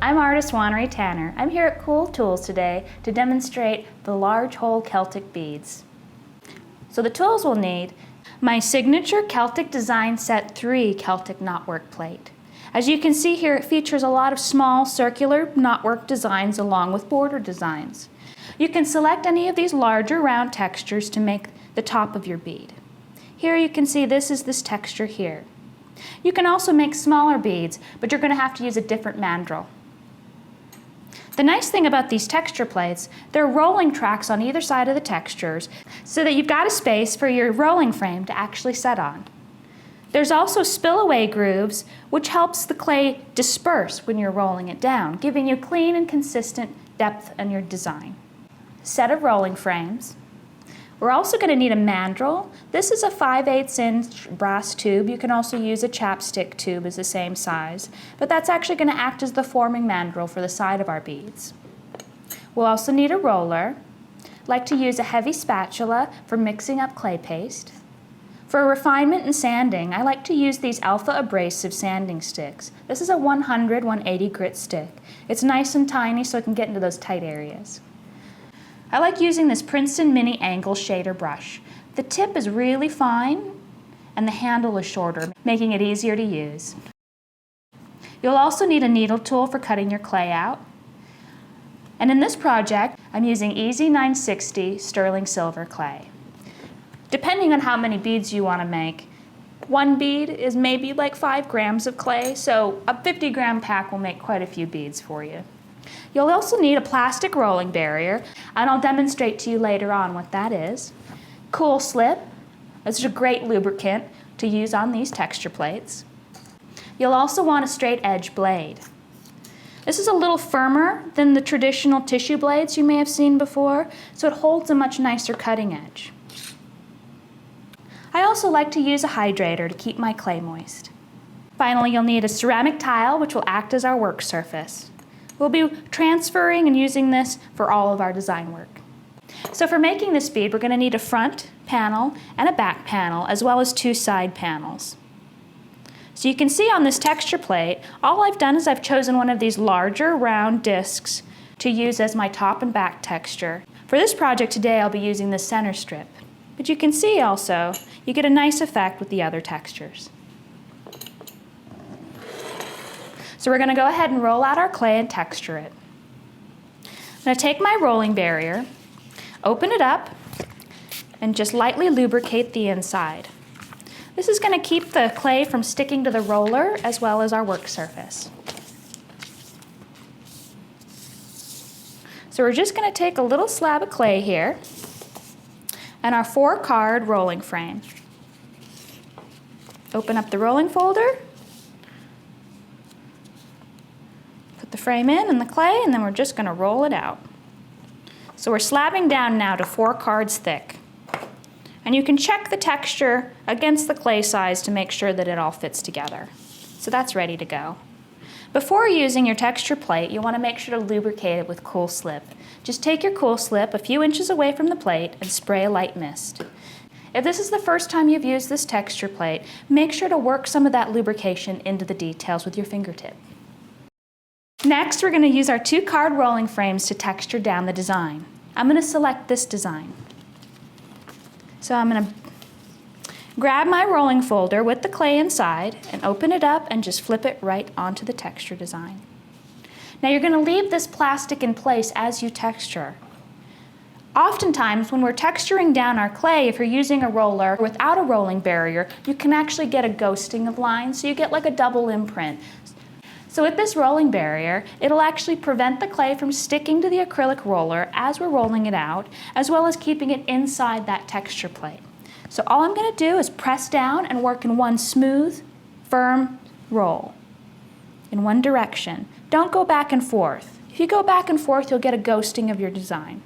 I'm artist Wanaree Tanner. I'm here at Cool Tools today to demonstrate the large hole Celtic beads. So the tools we'll need: my signature Celtic Design Set 3 Celtic knotwork plate. As you can see here, it features a lot of small circular knotwork designs along with border designs. You can select any of these larger round textures to make the top of your bead. Here you can see this is this texture here. You can also make smaller beads, but you're going to have to use a different mandrel. The nice thing about these texture plates, they're rolling tracks on either side of the textures so that you've got a space for your rolling frame to actually set on. There's also spillaway grooves, which helps the clay disperse when you're rolling it down, giving you clean and consistent depth in your design. Set of rolling frames. We're also going to need a mandrel. This is a 5/8 inch brass tube. You can also use a chapstick tube as the same size, but that's actually going to act as the forming mandrel for the side of our beads. We'll also need a roller. Like to use a heavy spatula for mixing up clay paste. For refinement and sanding, I like to use these Alpha Abrasive sanding sticks. This is a 100/180 grit stick. It's nice and tiny so it can get into those tight areas. I like using this Princeton Mini Angle Shader brush. The tip is really fine and the handle is shorter, making it easier to use. You'll also need a needle tool for cutting your clay out. And in this project, I'm using Easy 960 sterling silver clay. Depending on how many beads you want to make, one bead is maybe like 5 grams of clay, so a 50-gram pack will make quite a few beads for you. You'll also need a plastic rolling barrier, and I'll demonstrate to you later on what that is. Cool Slip. This is a great lubricant to use on these texture plates. You'll also want a straight edge blade. This is a little firmer than the traditional tissue blades you may have seen before, so it holds a much nicer cutting edge. I also like to use a hydrator to keep my clay moist. Finally, you'll need a ceramic tile, which will act as our work surface. We'll be transferring and using this for all of our design work. So for making this bead, we're going to need a front panel and a back panel, as well as 2 side panels. So you can see on this texture plate, all I've done is I've chosen one of these larger round discs to use as my top and back texture. For this project today, I'll be using the center strip. But you can see also, you get a nice effect with the other textures. So we're going to go ahead and roll out our clay and texture it. I'm going to take my rolling barrier, open it up, and just lightly lubricate the inside. This is going to keep the clay from sticking to the roller as well as our work surface. So we're just going to take a little slab of clay here and our 4-card rolling frame. Open up the rolling folder, put the frame in and the clay, and then we're just going to roll it out. So we're slabbing down now to 4 cards thick. And you can check the texture against the clay size to make sure that it all fits together. So that's ready to go. Before using your texture plate, you want to make sure to lubricate it with Cool Slip. Just take your Cool Slip a few inches away from the plate and spray a light mist. If this is the first time you've used this texture plate, make sure to work some of that lubrication into the details with your fingertip. Next, we're going to use our 2-card rolling frames to texture down the design. I'm going to select this design. So I'm going to grab my rolling folder with the clay inside and open it up and just flip it right onto the texture design. Now you're going to leave this plastic in place as you texture. Oftentimes when we're texturing down our clay, if you're using a roller without a rolling barrier, you can actually get a ghosting of lines, so you get like a double imprint. So with this rolling barrier, it'll actually prevent the clay from sticking to the acrylic roller as we're rolling it out, as well as keeping it inside that texture plate. So all I'm going to do is press down and work in one smooth, firm roll in one direction. Don't go back and forth. If you go back and forth, you'll get a ghosting of your design.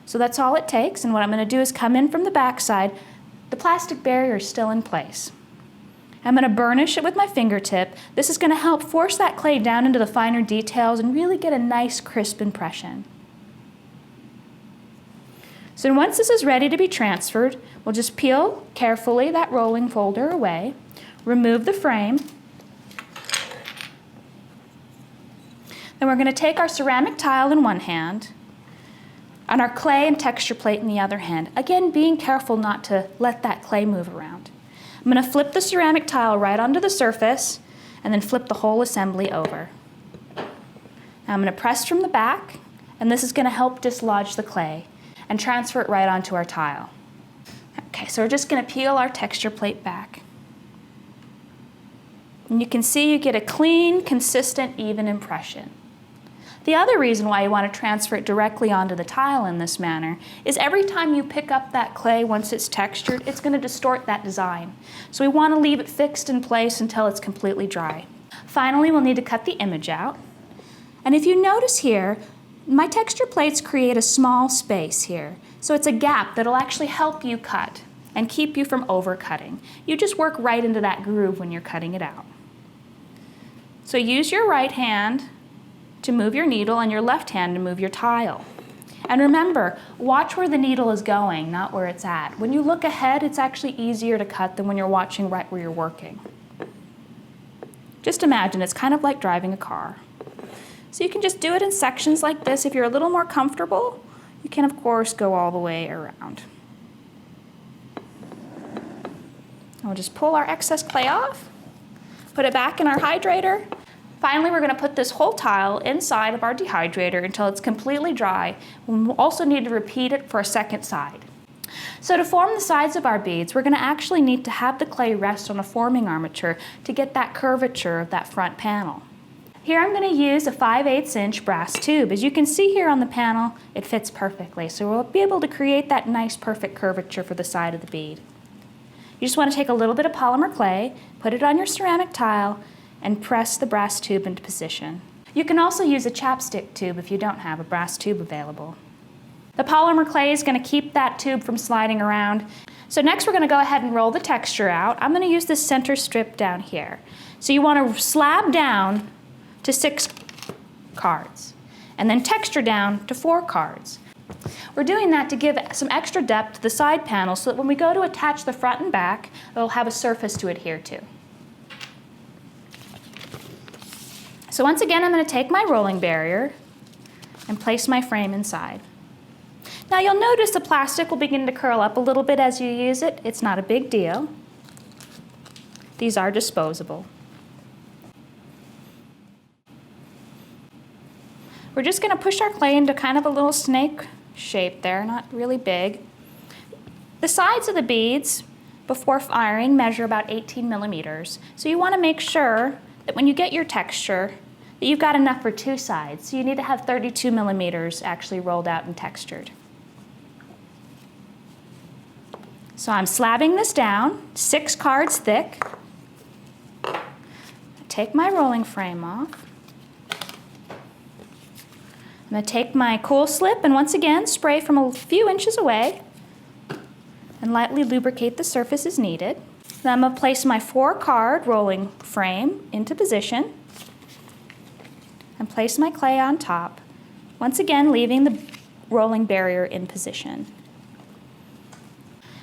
So that's all it takes, and what I'm going to do is come in from the back side. The plastic barrier is still in place. I'm going to burnish it with my fingertip. This is going to help force that clay down into the finer details and really get a nice crisp impression. So once this is ready to be transferred, we'll just peel carefully that rolling folder away, remove the frame. Then we're going to take our ceramic tile in one hand and our clay and texture plate in the other hand. Again, being careful not to let that clay move around. I'm going to flip the ceramic tile right onto the surface and then flip the whole assembly over. Now I'm going to press from the back, and this is going to help dislodge the clay and transfer it right onto our tile. Okay, so we're just going to peel our texture plate back. And you can see you get a clean, consistent, even impression. The other reason why you want to transfer it directly onto the tile in this manner is every time you pick up that clay once it's textured, it's going to distort that design. So we want to leave it fixed in place until it's completely dry. Finally, we'll need to cut the image out. And if you notice here, my texture plates create a small space here. So it's a gap that'll actually help you cut and keep you from overcutting. You just work right into that groove when you're cutting it out. So use your right hand to move your needle and your left hand to move your tile. And remember, watch where the needle is going, not where it's at. When you look ahead, it's actually easier to cut than when you're watching right where you're working. Just imagine, it's kind of like driving a car. So you can just do it in sections like this. If you're a little more comfortable, you can of course go all the way around. And we'll just pull our excess clay off, put it back in our hydrator. Finally, we're going to put this whole tile inside of our dehydrator until it's completely dry. We'll also need to repeat it for a second side. So to form the sides of our beads, we're going to actually need to have the clay rest on a forming armature to get that curvature of that front panel. Here I'm going to use a 5/8 inch brass tube. As you can see here on the panel, it fits perfectly. So we'll be able to create that nice perfect curvature for the side of the bead. You just want to take a little bit of polymer clay, put it on your ceramic tile, and press the brass tube into position. You can also use a chapstick tube if you don't have a brass tube available. The polymer clay is going to keep that tube from sliding around. So next we're going to go ahead and roll the texture out. I'm going to use this center strip down here. So you want to slab down to 6 cards and then texture down to 4 cards. We're doing that to give some extra depth to the side panel so that when we go to attach the front and back, it'll have a surface to adhere to. So once again, I'm going to take my rolling barrier and place my frame inside. Now you'll notice the plastic will begin to curl up a little bit as you use it. It's not a big deal. These are disposable. We're just going to push our clay into kind of a little snake shape there, not really big. The sides of the beads before firing measure about 18 millimeters. So you want to make sure that when you get your texture, that you've got enough for 2 sides. So you need to have 32 millimeters actually rolled out and textured. So I'm slabbing this down, 6 cards thick. Take my rolling frame off. I'm going to take my cool slip and once again spray from a few inches away and lightly lubricate the surface as needed. Then I'm going to place my 4-card rolling frame into position and place my clay on top, once again leaving the rolling barrier in position.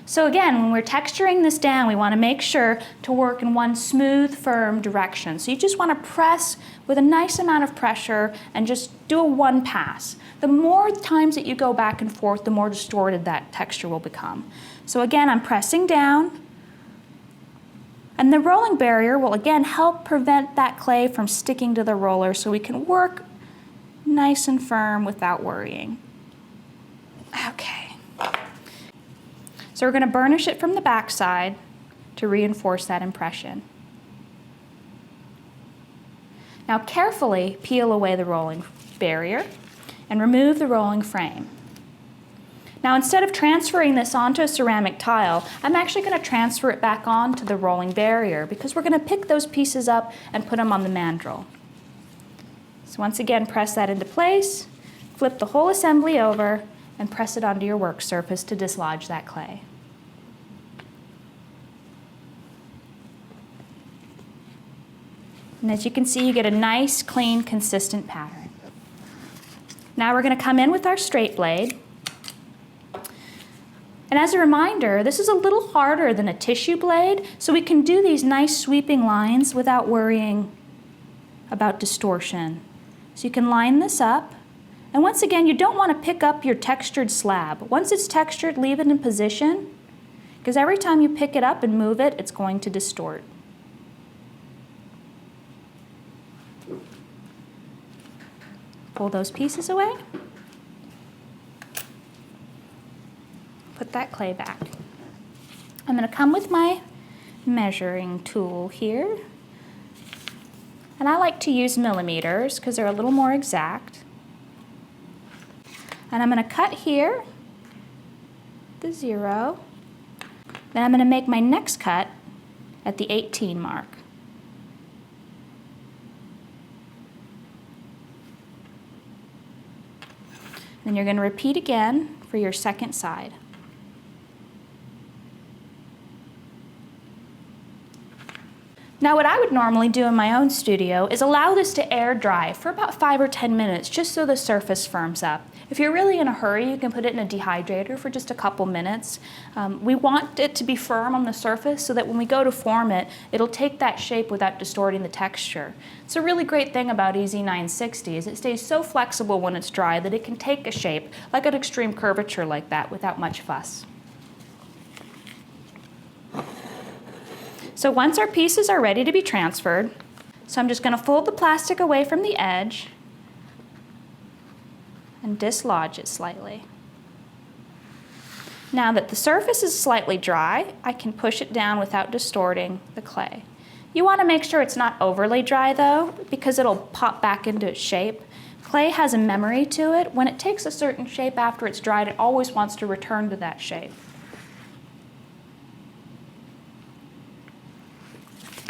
So again, when we're texturing this down, we want to make sure to work in one smooth, firm direction. So you just want to press with a nice amount of pressure and just do a one pass. The more times that you go back and forth, the more distorted that texture will become. So again, I'm pressing down. And the rolling barrier will again help prevent that clay from sticking to the roller so we can work nice and firm without worrying. Okay. So we're going to burnish it from the back side to reinforce that impression. Now carefully peel away the rolling barrier and remove the rolling frame. Now instead of transferring this onto a ceramic tile, I'm actually going to transfer it back onto the rolling barrier because we're going to pick those pieces up and put them on the mandrel. So once again, press that into place, flip the whole assembly over, and press it onto your work surface to dislodge that clay. And as you can see, you get a nice, clean, consistent pattern. Now we're going to come in with our straight blade. And as a reminder, this is a little harder than a tissue blade, so we can do these nice sweeping lines without worrying about distortion. So you can line this up. And once again, you don't want to pick up your textured slab. Once it's textured, leave it in position, because every time you pick it up and move it, it's going to distort. Pull those pieces away. Put that clay back. I'm going to come with my measuring tool here. And I like to use millimeters because they're a little more exact. And I'm going to cut here, the 0. Then I'm going to make my next cut at the 18 mark. Then you're going to repeat again for your second side. Now what I would normally do in my own studio is allow this to air dry for about 5 or 10 minutes just so the surface firms up. If you're really in a hurry, you can put it in a dehydrator for just a couple minutes. We want it to be firm on the surface so that when we go to form it, it'll take that shape without distorting the texture. It's a really great thing about EZ960 is it stays so flexible when it's dry that it can take a shape, like an extreme curvature like that, without much fuss. So once our pieces are ready to be transferred, so I'm just going to fold the plastic away from the edge and dislodge it slightly. Now that the surface is slightly dry, I can push it down without distorting the clay. You want to make sure it's not overly dry though, because it'll pop back into its shape. Clay has a memory to it. When it takes a certain shape after it's dried, it always wants to return to that shape.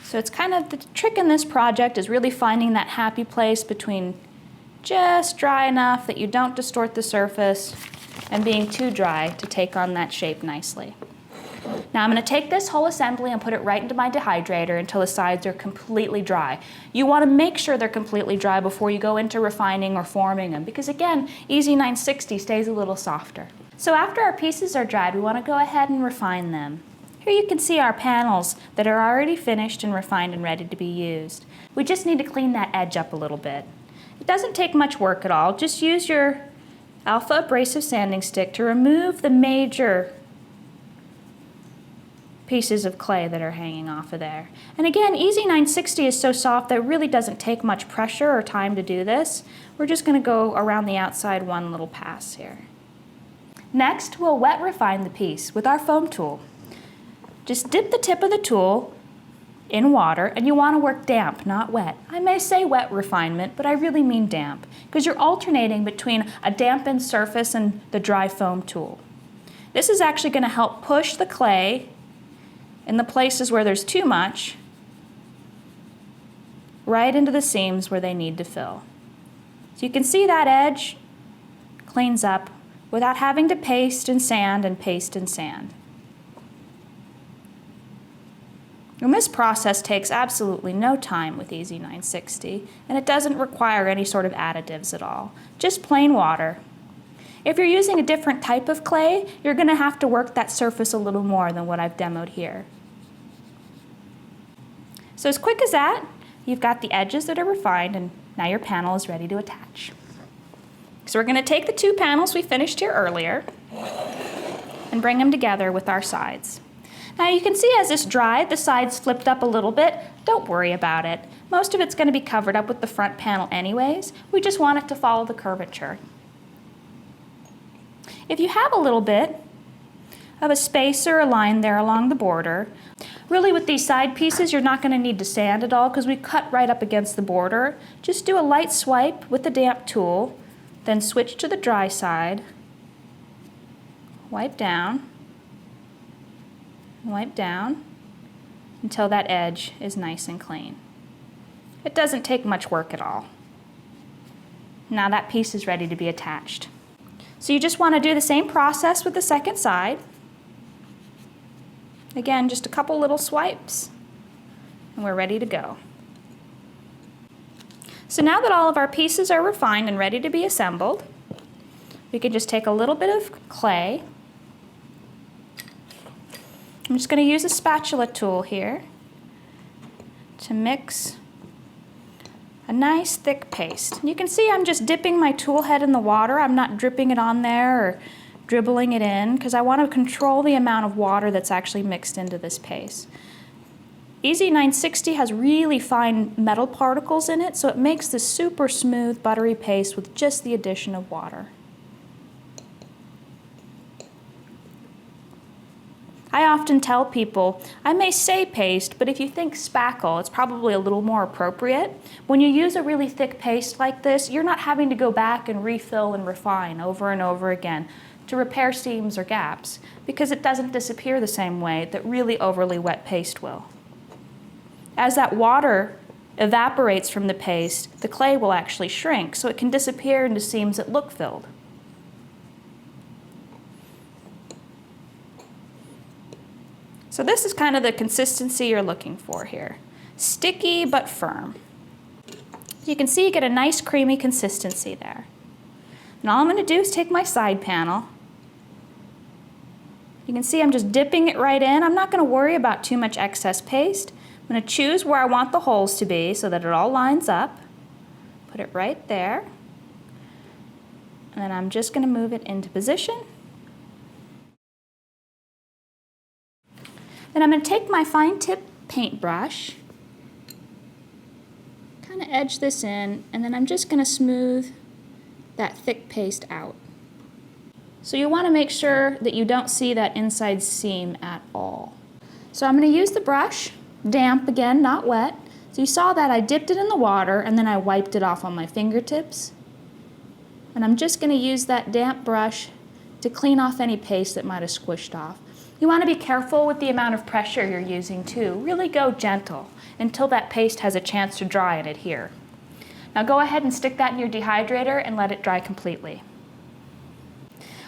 So it's kind of the trick in this project is really finding that happy place between just dry enough that you don't distort the surface and being too dry to take on that shape nicely. Now I'm going to take this whole assembly and put it right into my dehydrator until the sides are completely dry. You want to make sure they're completely dry before you go into refining or forming them because again, EZ960 stays a little softer. So after our pieces are dried, we want to go ahead and refine them. Here you can see our panels that are already finished and refined and ready to be used. We just need to clean that edge up a little bit. It doesn't take much work at all. Just use your Alpha abrasive sanding stick to remove the major pieces of clay that are hanging off of there. And again, EZ960 is so soft that it really doesn't take much pressure or time to do this. We're just going to go around the outside one little pass here. Next, we'll wet refine the piece with our foam tool. Just dip the tip of the tool in water, and you want to work damp, not wet. I may say wet refinement, but I really mean damp, because you're alternating between a dampened surface and the dry foam tool. This is actually going to help push the clay in the places where there's too much right into the seams where they need to fill. So you can see that edge cleans up without having to paste and sand and paste and sand. And this process takes absolutely no time with EZ960, and it doesn't require any sort of additives at all, just plain water. If you're using a different type of clay, you're going to have to work that surface a little more than what I've demoed here. So as quick as that, you've got the edges that are refined, and now your panel is ready to attach. So we're going to take the two panels we finished here earlier and bring them together with our sides. Now you can see as this dried, the sides flipped up a little bit. Don't worry about it. Most of it's going to be covered up with the front panel anyways. We just want it to follow the curvature. If you have a little bit of a space or a line there along the border, really with these side pieces you're not going to need to sand at all because we cut right up against the border. Just do a light swipe with the damp tool, then switch to the dry side, wipe down until that edge is nice and clean. It doesn't take much work at all. Now that piece is ready to be attached. So you just want to do the same process with the second side. Again, just a couple little swipes and we're ready to go. So now that all of our pieces are refined and ready to be assembled, we can just take a little bit of clay. I'm just going to use a spatula tool here to mix a nice thick paste. And you can see I'm just dipping my tool head in the water. I'm not dripping it on there or dribbling it in because I want to control the amount of water that's actually mixed into this paste. Easy 960 has really fine metal particles in it, so it makes this super smooth, buttery paste with just the addition of water. I often tell people, I may say paste, but if you think spackle, it's probably a little more appropriate. When you use a really thick paste like this, you're not having to go back and refill and refine over and over again to repair seams or gaps, because it doesn't disappear the same way that really overly wet paste will. As that water evaporates from the paste, the clay will actually shrink, so it can disappear into seams that look filled. So this is kind of the consistency you're looking for here. Sticky but firm. You can see you get a nice creamy consistency there. And all I'm going to do is take my side panel. You can see I'm just dipping it right in. I'm not going to worry about too much excess paste. I'm going to choose where I want the holes to be so that it all lines up. Put it right there. And then I'm just going to move it into position. Then I'm going to take my fine tip paintbrush, kind of edge this in, and then I'm just going to smooth that thick paste out. So you want to make sure that you don't see that inside seam at all. So I'm going to use the brush, damp again, not wet. So you saw that I dipped it in the water and then I wiped it off on my fingertips. And I'm just going to use that damp brush to clean off any paste that might have squished off. You want to be careful with the amount of pressure you're using too. Really go gentle until that paste has a chance to dry and adhere. Now go ahead and stick that in your dehydrator and let it dry completely.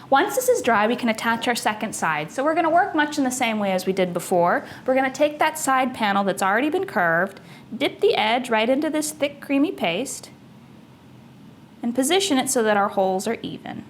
Once this is dry, we can attach our second side. So we're going to work much in the same way as we did before. We're going to take that side panel that's already been curved, dip the edge right into this thick creamy paste, and position it so that our holes are even.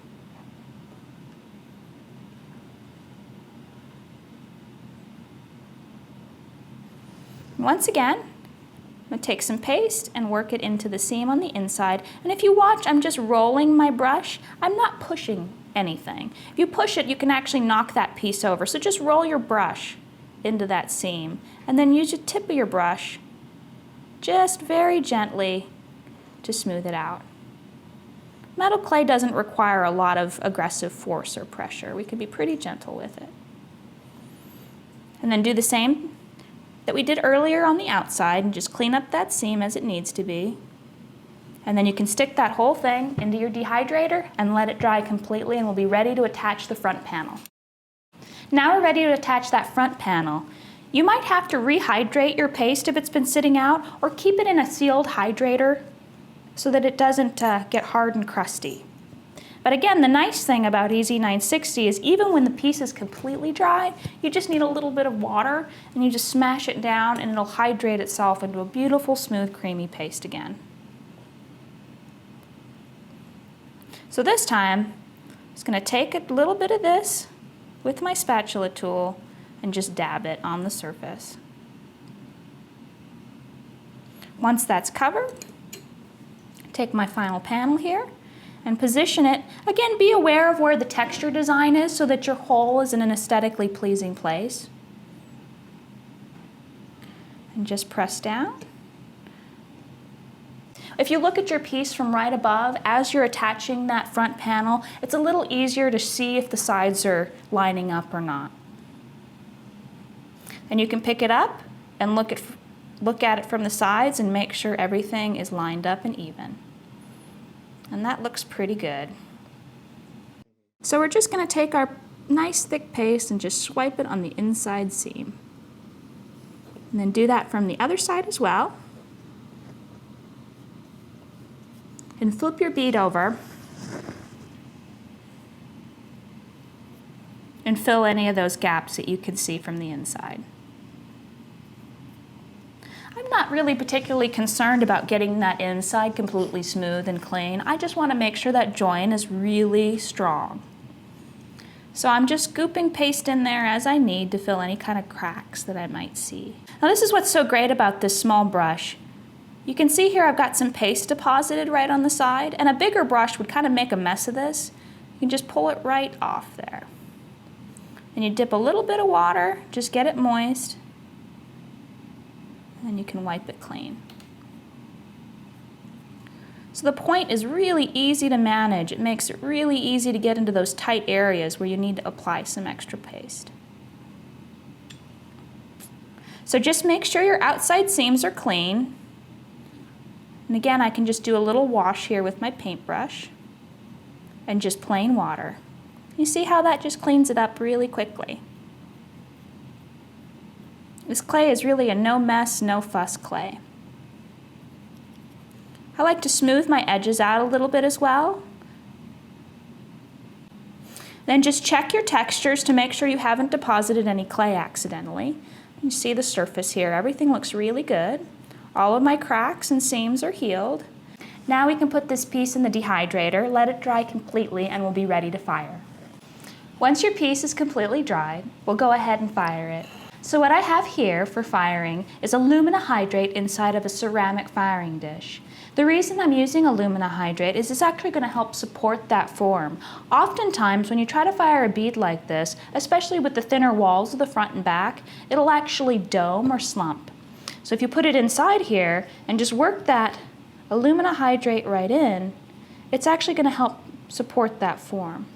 Once again, I'm going to take some paste and work it into the seam on the inside. And if you watch, I'm just rolling my brush. I'm not pushing anything. If you push it, you can actually knock that piece over. So just roll your brush into that seam and then use your tip of your brush just very gently to smooth it out. Metal clay doesn't require a lot of aggressive force or pressure. We can be pretty gentle with it. And then do the same that we did earlier on the outside and just clean up that seam as it needs to be. And then you can stick that whole thing into your dehydrator and let it dry completely, and we'll be ready to attach the front panel. Now we're ready to attach that front panel. You might have to rehydrate your paste if it's been sitting out, or keep it in a sealed hydrator so that it doesn't get hard and crusty. But again, the nice thing about Easy 960 is even when the piece is completely dry, you just need a little bit of water and you just smash it down and it'll hydrate itself into a beautiful, smooth, creamy paste again. So this time, I'm just going to take a little bit of this with my spatula tool and just dab it on the surface. Once that's covered, take my final panel here and position it. Again, be aware of where the texture design is so that your hole is in an aesthetically pleasing place. And just press down. If you look at your piece from right above, as you're attaching that front panel, it's a little easier to see if the sides are lining up or not. And you can pick it up and look at it from the sides and make sure everything is lined up and even. And that looks pretty good. So we're just going to take our nice thick paste and just swipe it on the inside seam. And then do that from the other side as well. And flip your bead over and fill any of those gaps that you can see from the inside. I'm not really particularly concerned about getting that inside completely smooth and clean. I just want to make sure that joint is really strong. So I'm just scooping paste in there as I need to fill any kind of cracks that I might see. Now this is what's so great about this small brush. You can see here I've got some paste deposited right on the side, and a bigger brush would kind of make a mess of this. You can just pull it right off there. And you dip a little bit of water, just get it moist, and you can wipe it clean. So the point is really easy to manage. It makes it really easy to get into those tight areas where you need to apply some extra paste. So just make sure your outside seams are clean. And again, I can just do a little wash here with my paintbrush and just plain water. You see how that just cleans it up really quickly. This clay is really a no mess, no fuss clay. I like to smooth my edges out a little bit as well. Then just check your textures to make sure you haven't deposited any clay accidentally. You see the surface here, everything looks really good. All of my cracks and seams are healed. Now we can put this piece in the dehydrator, let it dry completely, and we'll be ready to fire. Once your piece is completely dried, we'll go ahead and fire it. So what I have here for firing is alumina hydrate inside of a ceramic firing dish. The reason I'm using alumina hydrate is it's actually going to help support that form. Oftentimes when you try to fire a bead like this, especially with the thinner walls of the front and back, it'll actually dome or slump. So if you put it inside here and just work that alumina hydrate right in, it's actually going to help support that form.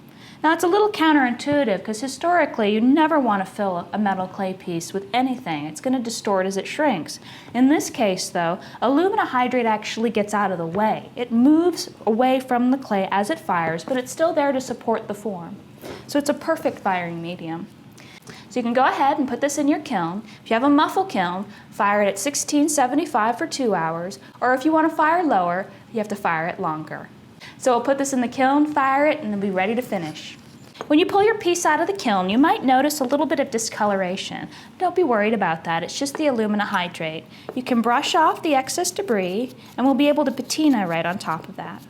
Now it's a little counterintuitive because historically you never want to fill a metal clay piece with anything. It's going to distort as it shrinks. In this case though, alumina hydrate actually gets out of the way. It moves away from the clay as it fires, but it's still there to support the form. So it's a perfect firing medium. So you can go ahead and put this in your kiln. If you have a muffle kiln, fire it at 1675 for 2 hours, or if you want to fire lower, you have to fire it longer. So we'll put this in the kiln, fire it, and then be ready to finish. When you pull your piece out of the kiln, you might notice a little bit of discoloration. Don't be worried about that, it's just the alumina hydrate. You can brush off the excess debris, and we'll be able to patina right on top of that.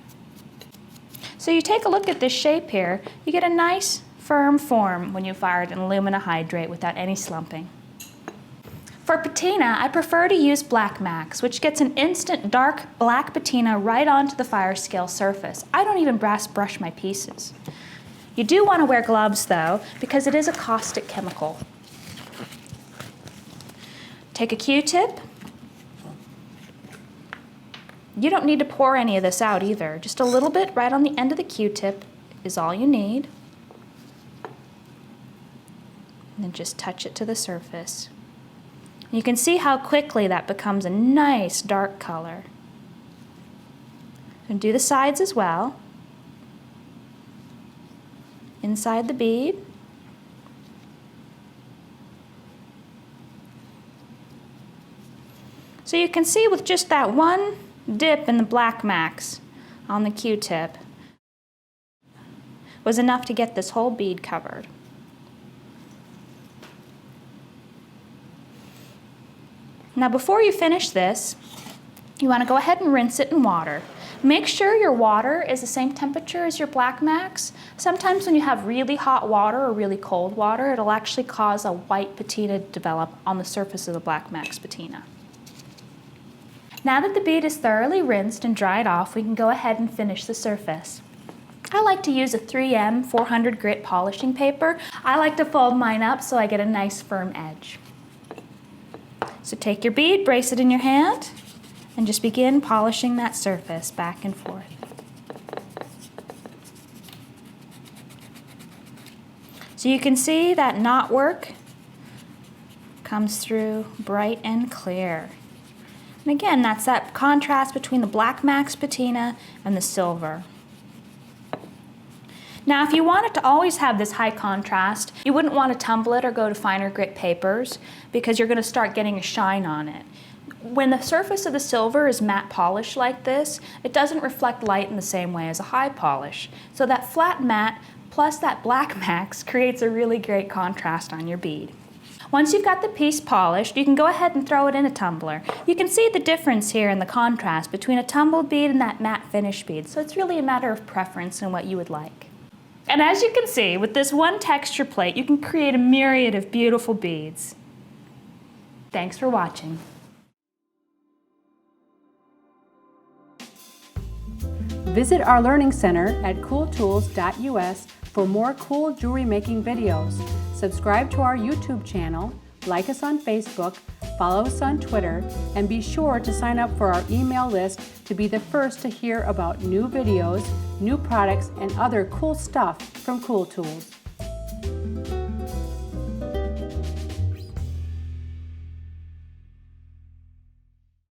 So you take a look at this shape here, you get a nice firm form when you fire it in alumina hydrate without any slumping. For patina, I prefer to use Black Max, which gets an instant dark black patina right onto the fire scale surface. I don't even brass brush my pieces. You do want to wear gloves though, because it is a caustic chemical. Take a Q-tip. You don't need to pour any of this out either. Just a little bit right on the end of the Q-tip is all you need. And then just touch it to the surface. You can see how quickly that becomes a nice dark color. And do the sides as well. Inside the bead. So you can see with just that one dip in the Black Max on the Q-tip was enough to get this whole bead covered. Now before you finish this, you want to go ahead and rinse it in water. Make sure your water is the same temperature as your Black Max. Sometimes when you have really hot water or really cold water, it'll actually cause a white patina to develop on the surface of the Black Max patina. Now that the bead is thoroughly rinsed and dried off, we can go ahead and finish the surface. I like to use a 3M 400 grit polishing paper. I like to fold mine up so I get a nice firm edge. So take your bead, brace it in your hand, and just begin polishing that surface back and forth. So you can see that knotwork comes through bright and clear. And again, that's that contrast between the Black Max patina and the silver. Now, if you wanted to always have this high contrast, you wouldn't want to tumble it or go to finer grit papers because you're going to start getting a shine on it. When the surface of the silver is matte polish like this, it doesn't reflect light in the same way as a high polish. So that flat matte plus that Black Max creates a really great contrast on your bead. Once you've got the piece polished, you can go ahead and throw it in a tumbler. You can see the difference here in the contrast between a tumbled bead and that matte finish bead, so it's really a matter of preference and what you would like. And as you can see, with this one texture plate, you can create a myriad of beautiful beads. Thanks for watching. Visit our Learning Center at cooltools.us for more cool jewelry making videos. Subscribe to our YouTube channel, like us on Facebook, follow us on Twitter, and be sure to sign up for our email list to be the first to hear about new videos, new products, and other cool stuff from Cool Tools.